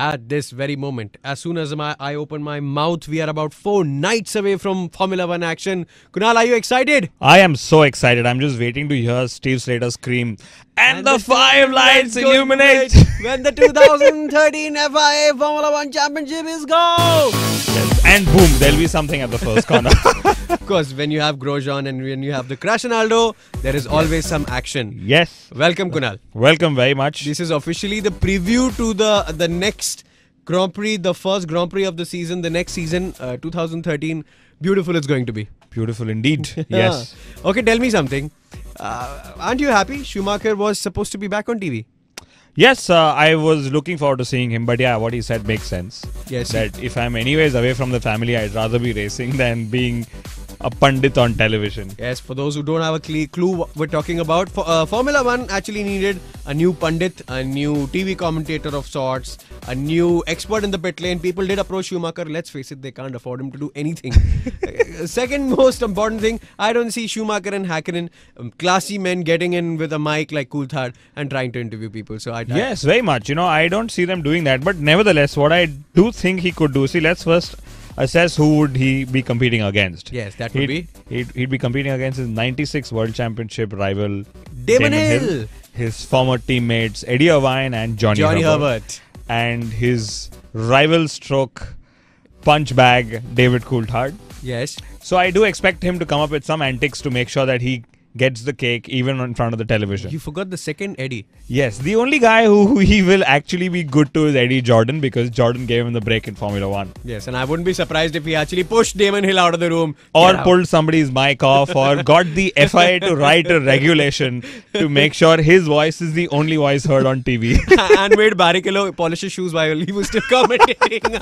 at this very moment. As soon as I open my mouth, we are about 4 nights away from Formula 1 action. Kunal, are you excited? I am so excited. I'm just waiting to hear Steve Slater scream, and the 5 lights illuminate. When the 2013 FIA Formula 1 Championship is go! Yes. And boom, there'll be something at the first corner. Of course, when you have Grosjean and when you have the Cristiano, there is always some action. Yes. Welcome, Kunal. Welcome very much. This is officially the preview to the next Grand Prix, the first Grand Prix of the season, the next season, 2013. Beautiful it's going to be. Beautiful indeed. Yes. Okay, tell me something. Aren't you happy? Schumacher was supposed to be back on TV. Yes, I was looking forward to seeing him, but yeah, what he said makes sense. Yes. That if I'm anyways away from the family, I'd rather be racing than being a pundit on television. Yes, for those who don't have a clue what we're talking about, Formula 1 actually needed a new pundit, a new TV commentator of sorts, a new expert in the pit lane. People did approach Schumacher. Let's face it, they can't afford him to do anything. Second most important thing, I don't see Schumacher and Häkkinen, classy men, getting in with a mic like Coulthard and trying to interview people. So yes, very much. I don't see them doing that. But nevertheless, what I do think he could do, let's first assess who would he be competing against. Yes, that would be. He'd be competing against his 96 World Championship rival Damon Hill, his former teammates Eddie Irvine and Johnny Herbert, and his rival stroke punch bag David Coulthard. Yes. So I do expect him to come up with some antics to make sure that he gets the cake even in front of the television. You forgot the second Eddie. Yes, the only guy who he will actually be good to is Eddie Jordan, because Jordan gave him the break in Formula 1. Yes, and I wouldn't be surprised if he actually pushed Damon Hill out of the room. Or pulled somebody's mic off, or got the FIA to write a regulation to make sure his voice is the only voice heard on TV. And made Barrichello polish his shoes while he was still commentating.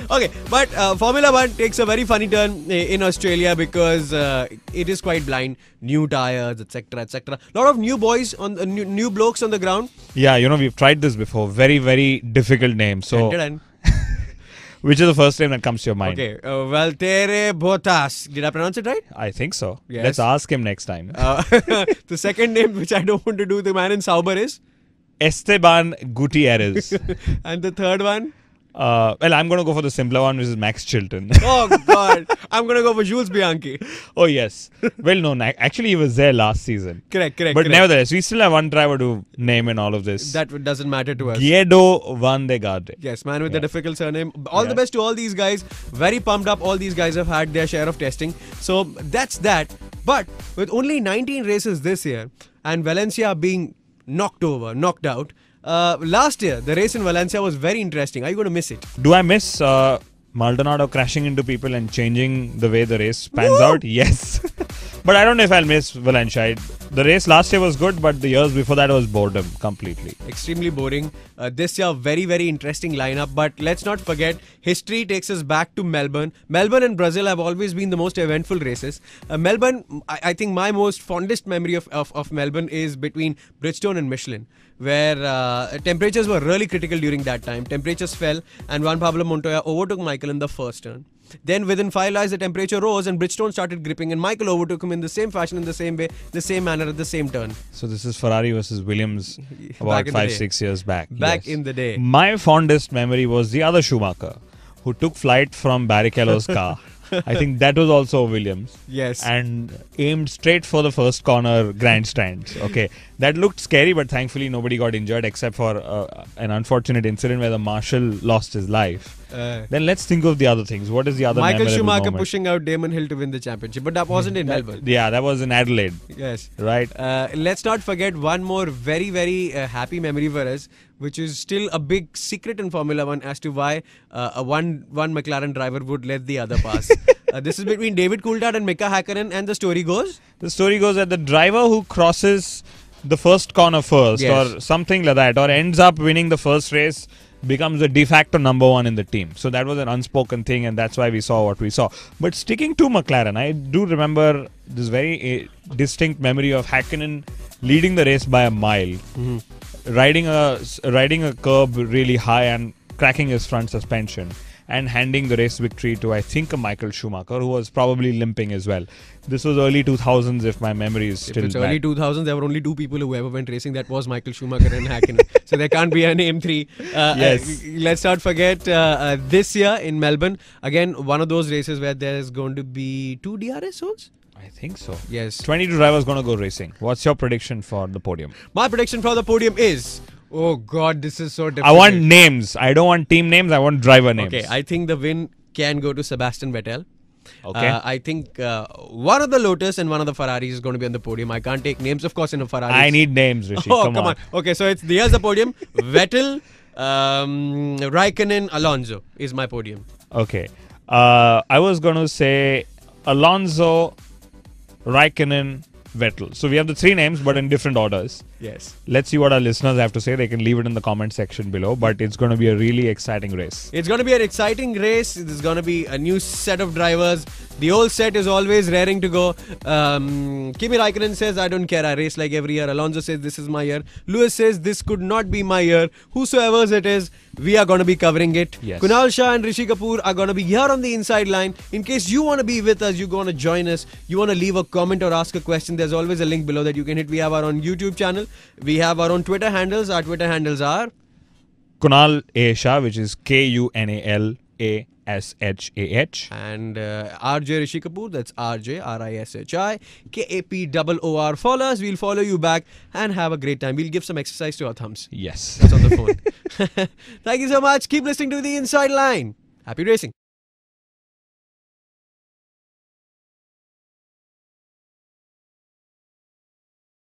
Okay, but Formula 1 takes a very funny turn in Australia because it is quite blind. New tires, etc., etc. A lot of new boys on new blokes on the ground. Yeah, we've tried this before. Very, very difficult name. So, which is the first name that comes to your mind? Okay, Valtteri Bottas. Did I pronounce it right? I think so. Yes. Let's ask him next time. The second name, which I don't want to do, the man in Sauber is Esteban Gutierrez. And the third one? Well, I'm going to go for the simpler one, which is Max Chilton. Oh, God. I'm going to go for Jules Bianchi. Oh, yes. Well, no, actually, he was there last season. Correct. But nevertheless, we still have one driver to name in all of this. That doesn't matter to us. Guido Van de Garde. Yes, man with a difficult surname. All the best to all these guys. Very pumped up. All these guys have had their share of testing. So, that's that. But with only 19 races this year, and Valencia being knocked out, last year, the race in Valencia was very interesting. Are you going to miss it? Do I miss Maldonado crashing into people and changing the way the race pans out? Yes. But I don't know if I'll miss Valencia. The race last year was good, but the years before that was boredom completely. Extremely boring. This year, very, very interesting lineup. But let's not forget, history takes us back to Melbourne. Melbourne and Brazil have always been the most eventful races. Melbourne, I think my most fondest memory of Melbourne is between Bridgestone and Michelin, where temperatures were really critical during that time. Temperatures fell and Juan Pablo Montoya overtook Michael in the first turn. Then within 5 laps, the temperature rose and Bridgestone started gripping, and Michael overtook him in the same fashion, in the same way, the same manner, at the same turn. So this is Ferrari versus Williams about 5-6 years back. Back in the day. My fondest memory was the other Schumacher, who took flight from Barrichello's car. I think that was also Williams. Yes. And aimed straight for the first corner grandstand. Okay. That looked scary, but thankfully nobody got injured except for an unfortunate incident where the marshal lost his life. Then let's think of the other things. What is the other Michael Schumacher moment? Pushing out Damon Hill to win the championship. But that wasn't in Melbourne. Yeah, that was in Adelaide. Yes. Right. Let's not forget one more very, very happy memory for us, which is still a big secret in Formula 1 as to why one McLaren driver would let the other pass. This is between David Coulthard and Mika Häkkinen, and the story goes? The story goes that the driver who crosses the first corner first, or something like that, or ends up winning the first race, becomes the de facto number 1 in the team. So that was an unspoken thing, and that's why we saw what we saw. But sticking to McLaren, I do remember this very distinct memory of Häkkinen leading the race by a mile, riding a curb really high and cracking his front suspension. and handing the race victory to, I think, a Michael Schumacher, who was probably limping as well. This was early 2000s, if my memory is still If it's bad. early 2000s, there were only two people who ever went racing. That was Michael Schumacher and Hakkinen. So there can't be a name three. Yes. Let's not forget this year in Melbourne, again, one of those races where there's going to be 2 DRS zones. I think so. Yes. 22 drivers going to go racing. What's your prediction for the podium? My prediction for the podium is... Oh God, this is so difficult. I want names. I don't want team names. I want driver names. Okay, I think the win can go to Sebastian Vettel. Okay. I think one of the Lotus and one of the Ferraris is going to be on the podium. I can't take names, of course, in a Ferrari. I need names, Rishi. Oh, come on. Okay, so here's the podium. Vettel, Raikkonen, Alonso is my podium. Okay. I was going to say Alonso, Raikkonen, Vettel. So we have the 3 names, but in different orders. Yes. Let's see what our listeners have to say. They can leave it in the comment section below. But it's going to be a really exciting race. It's going to be an exciting race. There's going to be a new set of drivers. The old set is always raring to go. Kimi Raikkonen says, I don't care. I race like every year. Alonso says, this is my year. Lewis says, this could not be my year. Whosoever it is, we are going to be covering it. Yes. Kunal Shah and Rishi Kapoor are going to be here on the inside line. In case you want to be with us, you want to join us, you want to leave a comment or ask a question, there's always a link below that you can hit. We have our own YouTube channel. We have our own Twitter handles. Our Twitter handles are Kunal A. Shah, which is KUNALASHAH. and RJ Rishi Kapoor, that's RJ RISHI KAPOOR. Follow us, we'll follow you back and have a great time. We'll give some exercise to our thumbs. Yes. That's on the phone. Thank you so much. Keep listening to the Inside Line. Happy racing.